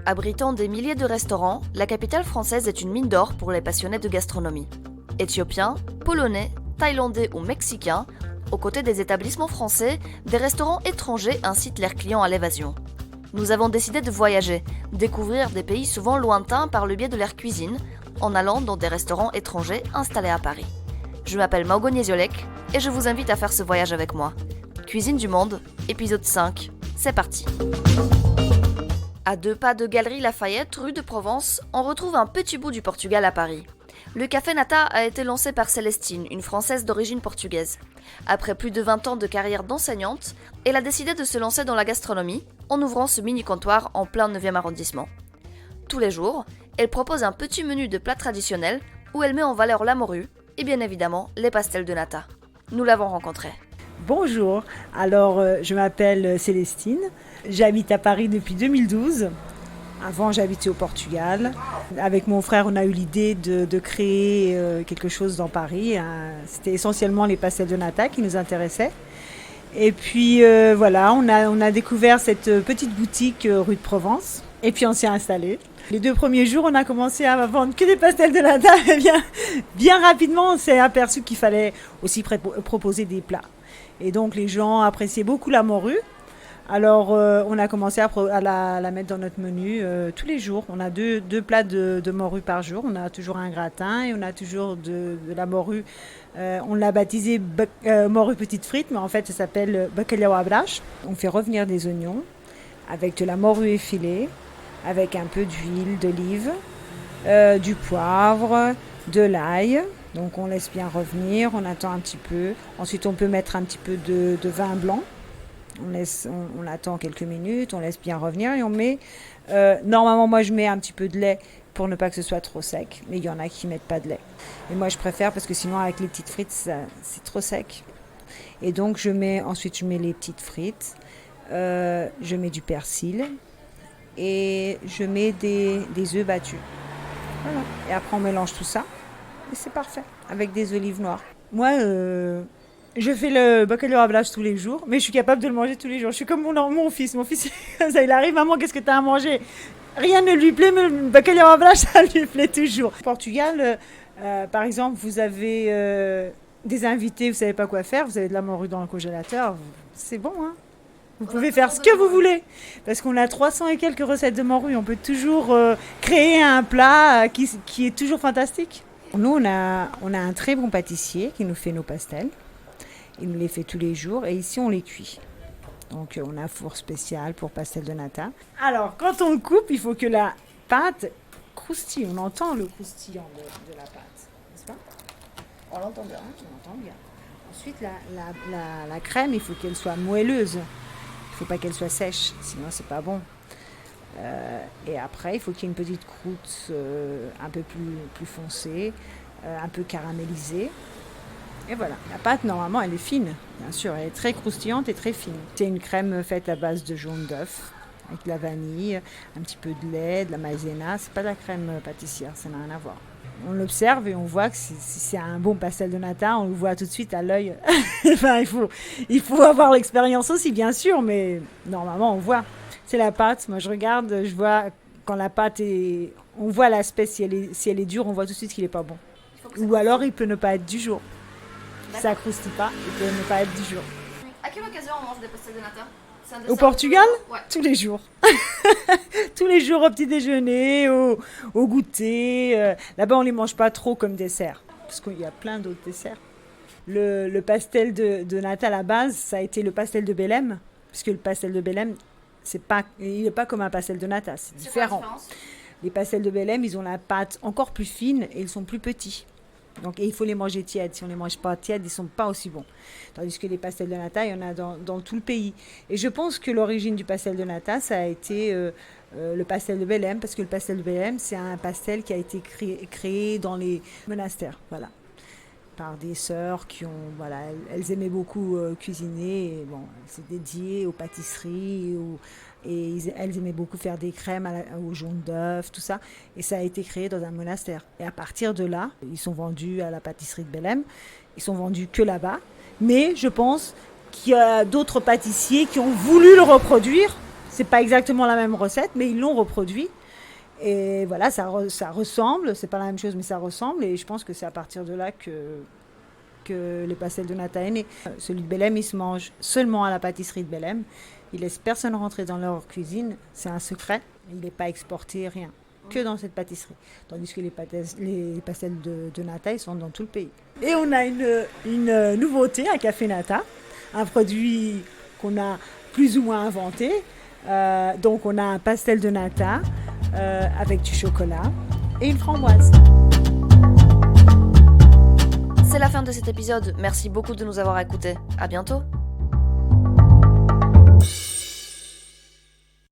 Abritant des milliers de restaurants, la capitale française est une mine d'or pour les passionnés de gastronomie. Éthiopiens, Polonais, Thaïlandais ou Mexicains, aux côtés des établissements français, des restaurants étrangers incitent leurs clients à l'évasion. Nous avons décidé de voyager, découvrir des pays souvent lointains par le biais de leur cuisine, en allant dans des restaurants étrangers installés à Paris. Je m'appelle Maugo Niesiolek et je vous invite à faire ce voyage avec moi. Cuisine du monde, épisode 5, c'est parti. À 2 pas de Galerie Lafayette, rue de Provence, on retrouve un petit bout du Portugal à Paris. Le Café Nata a été lancé par Célestine, une Française d'origine portugaise. Après plus de 20 ans de carrière d'enseignante, elle a décidé de se lancer dans la gastronomie en ouvrant ce mini-comptoir en plein 9e arrondissement. Tous les jours, elle propose un petit menu de plats traditionnels où elle met en valeur la morue et bien évidemment les pastels de nata. Nous l'avons rencontrée. Bonjour, alors je m'appelle Célestine, j'habite à Paris depuis 2012. Avant j'habitais au Portugal. Avec mon frère on a eu l'idée de créer quelque chose dans Paris. C'était essentiellement les pastels de nata qui nous intéressaient. Et puis voilà, on a découvert cette petite boutique rue de Provence et puis on s'y est installé. Les 2 premiers jours, on a commencé à vendre que des pastels de nata. Et bien rapidement, on s'est aperçu qu'il fallait aussi proposer des plats. Et donc, les gens appréciaient beaucoup la morue. Alors, on a commencé à la mettre dans notre menu tous les jours. On a deux plats de morue par jour. On a toujours un gratin et on a toujours de la morue. On l'a baptisé morue petite frite, mais en fait, ça s'appelle bacalhau à brás. On fait revenir des oignons avec de la morue effilée, avec un peu d'huile d'olive, du poivre, de l'ail. Donc on laisse bien revenir, on attend un petit peu. Ensuite on peut mettre un petit peu de vin blanc. On attend quelques minutes, on laisse bien revenir et on met... normalement moi je mets un petit peu de lait pour ne pas que ce soit trop sec. Mais il y en a qui ne mettent pas de lait. Et moi je préfère parce que sinon avec les petites frites c'est trop sec. Et donc ensuite je mets les petites frites. Je mets du persil. Et je mets des œufs battus. Voilà. Et après on mélange tout ça. Et c'est parfait, avec des olives noires. Moi, je fais le bacalhau à brás tous les jours, mais je suis capable de le manger tous les jours. Je suis comme mon fils. Mon fils, il arrive, maman, qu'est-ce que tu as à manger? Rien ne lui plaît, mais le bacalhau à brás, ça lui plaît toujours. Au Portugal, par exemple, vous avez des invités, vous ne savez pas quoi faire, vous avez de la morue dans le congélateur, c'est bon, hein? Vous pouvez faire ce que vous voulez, parce qu'on a 300 et quelques recettes de morue. On peut toujours créer un plat qui est toujours fantastique. Nous, on a un très bon pâtissier qui nous fait nos pastels. Il nous les fait tous les jours et ici, on les cuit. Donc, on a un four spécial pour pastels de nata. Alors, quand on coupe, il faut que la pâte croustille. On entend le croustillant de la pâte, n'est-ce pas? On l'entend bien. On l'entend bien. Ensuite, la crème, il faut qu'elle soit moelleuse. Il ne faut pas qu'elle soit sèche, sinon c'est pas bon. Et après, il faut qu'il y ait une petite croûte un peu plus foncée, un peu caramélisée. Et voilà. La pâte, normalement, elle est fine, bien sûr. Elle est très croustillante et très fine. C'est une crème faite à base de jaune d'œuf, avec de la vanille, un petit peu de lait, de la maïzena. C'est pas de la crème pâtissière, ça n'a rien à voir. On l'observe et on voit que si c'est un bon pastel de nata, on le voit tout de suite à l'œil. Enfin, il faut avoir l'expérience aussi, bien sûr, mais normalement, on voit. C'est la pâte. Moi, je regarde, je vois quand la pâte est... On voit l'aspect, si elle est dure, on voit tout de suite qu'il n'est pas bon. Ou alors, il peut ne pas être du jour. Si ça ne croustille pas, il peut ne pas être du jour. À quelle occasion on mange des pastels de nata? Au Portugal, ouais. Tous les jours. Tous les jours au petit déjeuner, au goûter. Là-bas, on ne les mange pas trop comme dessert, parce qu'il y a plein d'autres desserts. Le pastel de nata à la base, ça a été le pastel de Belém, puisque le pastel de Belém, il n'est pas comme un pastel de nata, c'est différent. Les pastels de Belém, ils ont la pâte encore plus fine et ils sont plus petits. Donc, et il faut les manger tièdes. Si on ne les mange pas tièdes, ils ne sont pas aussi bons. Tandis que les pastels de nata, il y en a dans tout le pays. Et je pense que l'origine du pastel de nata, ça a été le pastel de Belém, parce que le pastel de Belém, c'est un pastel qui a été créé dans les monastères, voilà, par des sœurs qui ont, voilà, elles aimaient beaucoup cuisiner. Et bon, c'est dédié aux pâtisseries, et elles aimaient beaucoup faire des crèmes au jaune d'œuf, tout ça. Et ça a été créé dans un monastère. Et à partir de là, ils sont vendus à la pâtisserie de Belém. Ils sont vendus que là-bas. Mais je pense qu'il y a d'autres pâtissiers qui ont voulu le reproduire C'est pas exactement la même recette, mais ils l'ont reproduit. Et voilà, ça ressemble. C'est pas la même chose, mais ça ressemble. Et je pense que c'est à partir de là que les pastels de nata est né. Celui de Belém, il se mange seulement à la pâtisserie de Belém. Ils laissent personne rentrer dans leur cuisine. C'est un secret. Il n'est pas exporté, rien. Que dans cette pâtisserie. Tandis que les pastels de nata, ils sont dans tout le pays. Et on a une nouveauté à Café Nata. Un produit qu'on a plus ou moins inventé. Donc on a un pastel de nata avec du chocolat et une framboise. C'est la fin de cet épisode. Merci beaucoup de nous avoir écoutés. À bientôt.